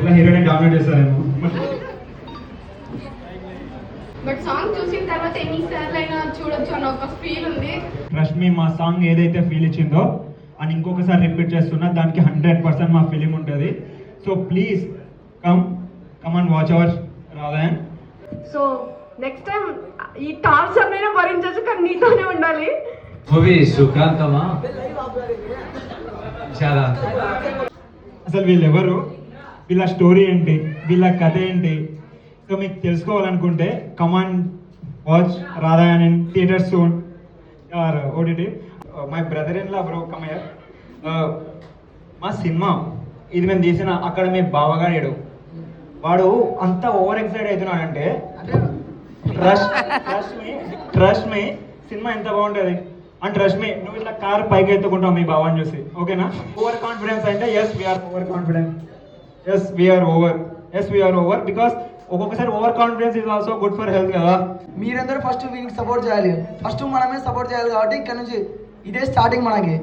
ఎట్లా హీరోని డామినేట్ చేస్తారేమో. బట్ సాంగ్ చూసిన తర్వాత ఎన్నిసార్లు అయినా చూడొచ్చు అన్న ఒక ఫీల్ ఉంది. ట్రస్ట్ మీ, మా సాంగ్ ఏదైతే ఫీల్ ఇచ్చిందో అని ఇంకొకసారి రిపీట్ చేస్తున్నా, దానికి 100% మా ఫీలింగ్ ఉంటుంది. So please come and watch our Radhayan. So next time ఈ టార్చర్ నైనా భరించచ్చు, కానీ నీతోనే ఉండాలి. మూవీ సుఖాంతమా చాలా. అసలు వీళ్ళు ఎవరు, వీళ్ళ స్టోరీ ఏంటి, వీళ్ళ కథ ఏంటి, సో మీకు తెలుసుకోవాలనుకుంటే come and watch Radhayan in theatre soon or OTT. My brother in law bro కమయ్య. మా సినిమా ఇది మేము తీసిన అక్కడ మీ బావగాడు వాడు అంత ఓవర్ ఎక్సైట్ అవుతున్నాడంటే ట్రస్ట్ మీ సినిమా ఎంత బాగుంటుంది అండ్ ట్రస్ట్ మీ, నువ్వు ఇట్లా కార్ పైకి ఎత్తుకుంటావు మీ బావాన్ని చూసి, ఓకేనా. ఓవర్ కాన్ఫిడెన్స్ అంటే yes we are over confidence, yes we are over because ఒక్కొక్కసారి over confidence is also good for health కదా. మీరందరూ ఫస్ట్ వీళ్ళకి సపోర్ట్ చేయాలి, ఫస్ట్ మనమే సపోర్ట్ చేయాలి. కాబట్టి ఇక్కడ నుంచి ఇదే స్టార్టింగ్ మనకి.